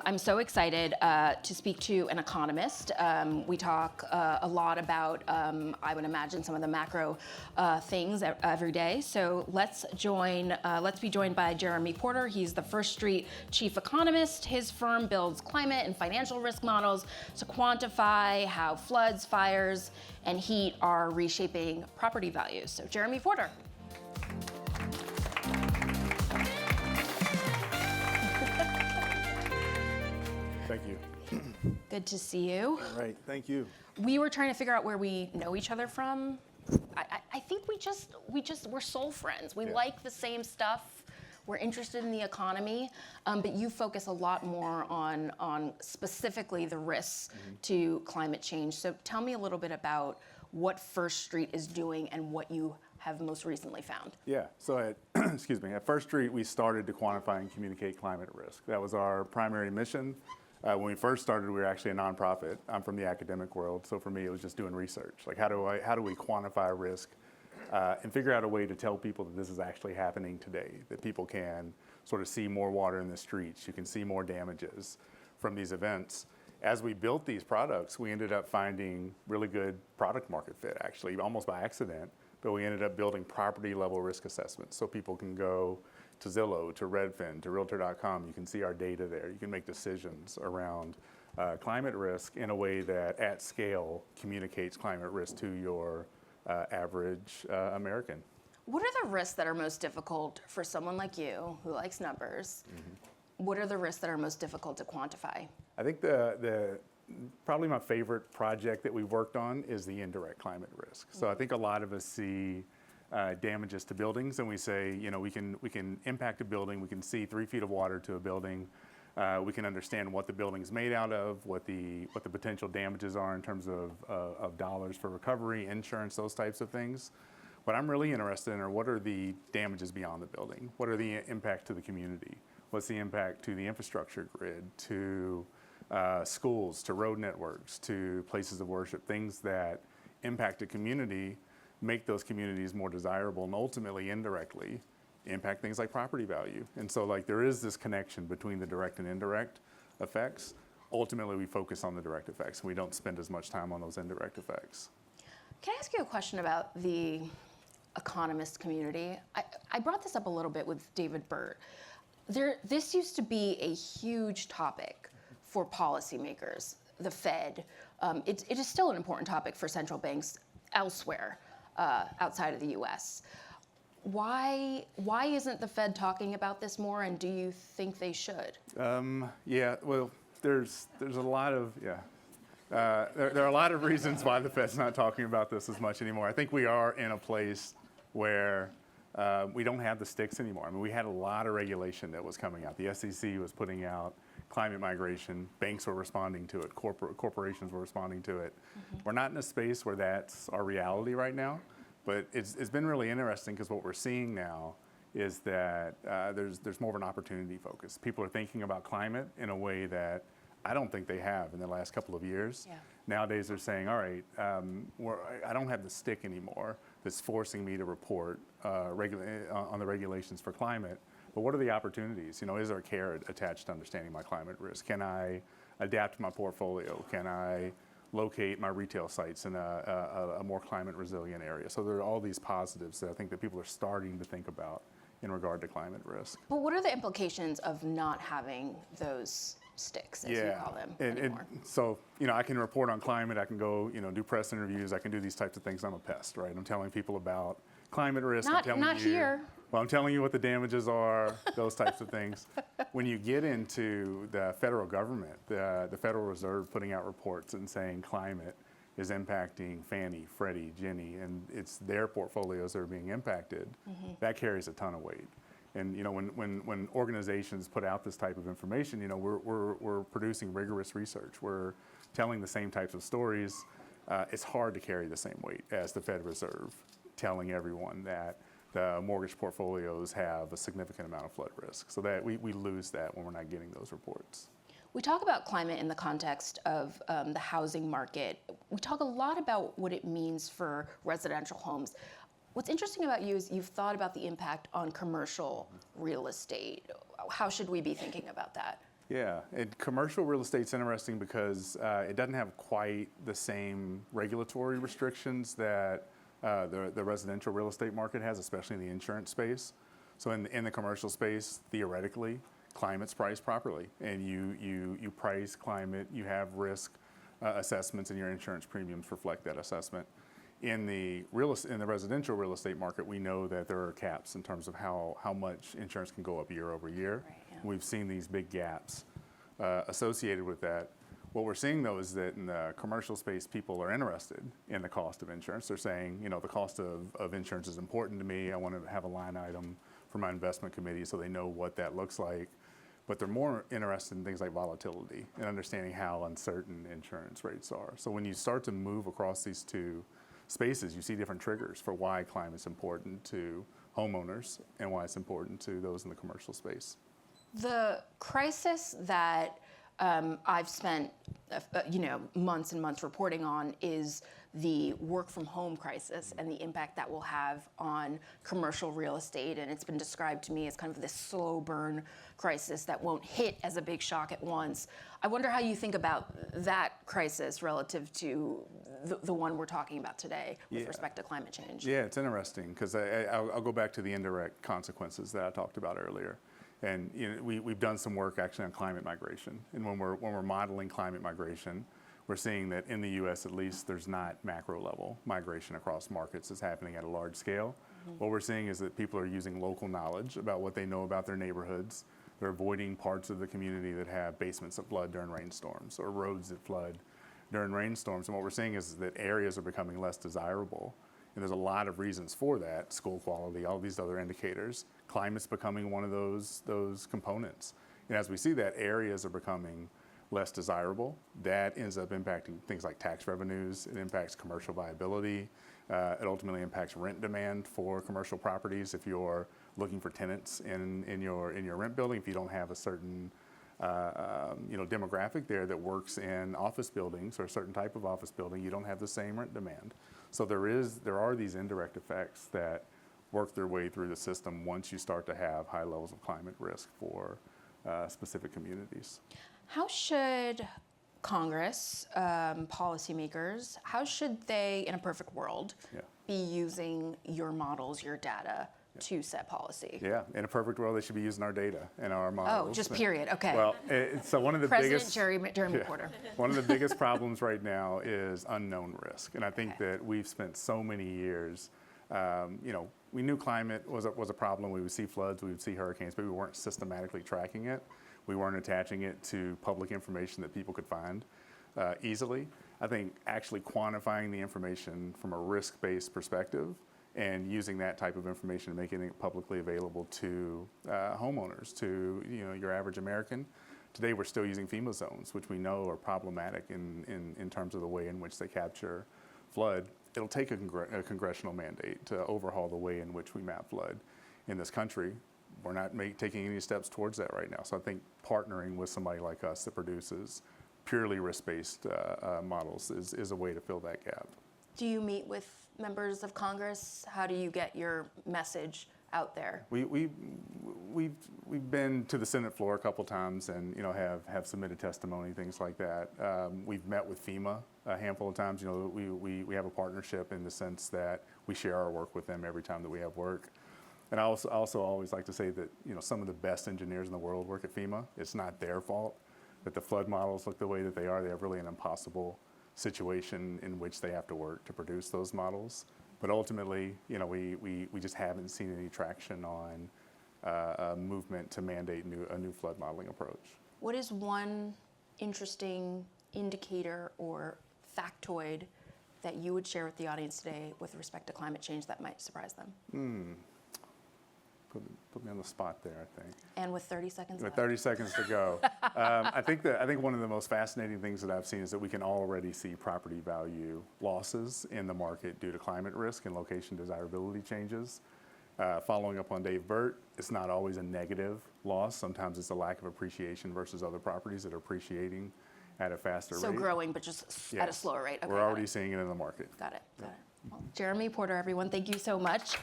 I'm so excited to speak to an economist. We talk a lot about, I would imagine, some of the macro things every day. So let's be joined by Jeremy Porter. He's the First Street chief economist. His firm builds climate and financial risk models to quantify how floods, fires, and heat are reshaping property values. So Jeremy Porter. Thank you. Good to see you. All right, thank you. We were trying to figure out where we know each other from. I think we're soul friends. We like the same stuff. We're interested in the economy, but you focus a lot more on specifically the risks to climate change. So tell me a little bit about what First Street is doing and what you have most recently found. Yeah, so at, at First Street, we started to quantify and communicate climate risk. That was our primary mission. When we first started, we were actually a nonprofit. I'm from the academic world, so for me, it was just doing research. Like, how do we quantify risk and figure out a way to tell people that this is actually happening today, that people can sort of see more water in the streets, you can see more damages from these events. As we built these products, we ended up finding really good product market fit, actually, almost by accident, but we ended up building property level risk assessments so people can go to Zillow, to Redfin, to Realtor.com. You can see our data there. You can make decisions around climate risk in a way that at scale communicates climate risk to your average American. What are the risks that are most difficult for someone like you who likes numbers? What are the risks that are most difficult to quantify? I think probably my favorite project that we've worked on is the indirect climate risk. So I think a lot of us see damages to buildings, and we say, we can impact a building. We can see 3 feet of water to a building. We can understand what the building's made out of, what the potential damages are in terms of dollars for recovery, insurance, those types of things. What I'm really interested in are what are the damages beyond the building? What are the impacts to the community? What's the impact to the infrastructure grid, to schools, to road networks, to places of worship, things that impact a community, make those communities more desirable, and ultimately, indirectly, impact things like property value. And so there is this connection between the direct and indirect effects. Ultimately, we focus on the direct effects, and we don't spend as much time on those indirect effects. Can I ask you a question about the economist community? I brought this up a little bit with David Burt. This used to be a huge topic for policymakers, the Fed. It is still an important topic for central banks elsewhere, outside of the U.S. Why isn't the Fed talking about this more, and do you think they should? Yeah, well, there's a lot of, there are a lot of reasons why the Fed's not talking about this as much anymore. I think we are in a place where we don't have the sticks anymore. I mean, we had a lot of regulation that was coming out. The SEC was putting out climate migration. Banks were responding to it. Corporations were responding to it. We're not in a space where that's our reality right now, but it's been really interesting because what we're seeing now is that there's more of an opportunity focus. People are thinking about climate in a way that I don't think they have in the last couple of years. Yeah. Nowadays they're saying, all right, I don't have the stick anymore that's forcing me to report on the regulations for climate. But what are the opportunities? Is there a carrot attached to understanding my climate risk? Can I adapt my portfolio? Can I locate my retail sites in a more climate resilient area? So there are all these positives that I think that people are starting to think about in regard to climate risk. But what are the implications of not having those sticks, as you call them, anymore? So, I can report on climate, I can go, do press interviews, I can do these types of things. I'm a pest, right? I'm telling people about climate risk. Not here. Well, I'm telling you what the damages are, those types of things. When you get into the federal government, the Federal Reserve putting out reports and saying climate is impacting Fannie, Freddie, Ginnie, and it's their portfolios that are being impacted, that carries a ton of weight. And when organizations put out this type of information, we're producing rigorous research. We're telling the same types of stories. It's hard to carry the same weight as the Fed Reserve telling everyone that the mortgage portfolios have a significant amount of flood risk. So that we lose that when we're not getting those reports. We talk about climate in the context of the housing market. We talk a lot about what it means for residential homes. What's interesting about you is you've thought about the impact on commercial real estate. How should we be thinking about that? Yeah, and commercial real estate's interesting because it doesn't have quite the same regulatory restrictions that the residential real estate market has, especially in the insurance space. So in the commercial space, theoretically, climate's priced properly, and you price climate, you have risk assessments, and your insurance premiums reflect that assessment. In the residential real estate market, we know that there are caps in terms of how much insurance can go up year over year. Right, yeah. We've seen these big gaps associated with that. What we're seeing, though, is that in the commercial space, people are interested in the cost of insurance. They're saying, you know, the cost of insurance is important to me. I want to have a line item for my investment committee so they know what that looks like. But they're more interested in things like volatility and understanding how uncertain insurance rates are. So when you start to move across these two spaces, you see different triggers for why climate's important to homeowners and why it's important to those in the commercial space. The crisis that I've spent, months and months reporting on is the work from home crisis and the impact that will have on commercial real estate. And it's been described to me as kind of this slow burn crisis that won't hit as a big shock at once. I wonder how you think about that crisis relative to the one we're talking about today with respect to climate change. Yeah, it's interesting because I'll go back to the indirect consequences that I talked about earlier. And we've done some work actually on climate migration. And when we're modeling climate migration, we're seeing that in the U.S. at least, there's not macro level migration across markets that's happening at a large scale. Mm-hmm. What we're seeing is that people are using local knowledge about what they know about their neighborhoods. They're avoiding parts of the community that have basements that flood during rainstorms or roads that flood during rainstorms. And what we're seeing is that areas are becoming less desirable. And there's a lot of reasons for that: school quality, all these other indicators. Climate's becoming one of those components. And as we see that areas are becoming less desirable, that ends up impacting things like tax revenues. It impacts commercial viability. It ultimately impacts rent demand for commercial properties. If you're looking for tenants in your rent building, if you don't have a certain demographic there that works in office buildings or a certain type of office building, you don't have the same rent demand. So there are these indirect effects that work their way through the system once you start to have high levels of climate risk for specific communities. How should Congress, policymakers, how should they, in a perfect world, be using your models, your data, to set policy? Yeah, in a perfect world, they should be using our data and our models. Oh, just period. Okay. Well, so one of the biggest Jeremy Porter. One of the biggest problems right now is unknown risk, and I think that we've spent so many years. We knew climate was a problem. We would see floods, we would see hurricanes, but we weren't systematically tracking it. We weren't attaching it to public information that people could find easily. I think actually quantifying the information from a risk-based perspective and using that type of information and making it publicly available to homeowners, to your average American. Today we're still using FEMA zones, which we know are problematic in terms of the way in which they capture flood. It'll take a congressional mandate to overhaul the way in which we map flood in this country. We're not taking any steps towards that right now. So I think partnering with somebody like us that produces purely risk-based models is a way to fill that gap. Do you meet with members of Congress? How do you get your message out there? We've been to the Senate floor a couple times and have submitted testimony, things like that. We've met with FEMA a handful of times. We have a partnership in the sense that we share our work with them every time that we have work. And I also always like to say that some of the best engineers in the world work at FEMA. It's not their fault that the flood models look the way that they are. They have really an impossible situation in which they have to work to produce those models. But ultimately, we just haven't seen any traction on a movement to mandate a new flood modeling approach. What is one interesting indicator or factoid that you would share with the audience today with respect to climate change that might surprise them? Put me on the spot there, I think. And with 30 seconds With left. 30 seconds to go. I think one of the most fascinating things that I've seen is that we can already see property value losses in the market due to climate risk and location desirability changes. Following up on Dave Burt, it's not always a negative loss. Sometimes it's a lack of appreciation versus other properties that are appreciating at a faster rate. So growing, but just at a slower rate. Okay, we're already seeing it in the market. Got it. Well, Jeremy Porter, everyone, thank you so much.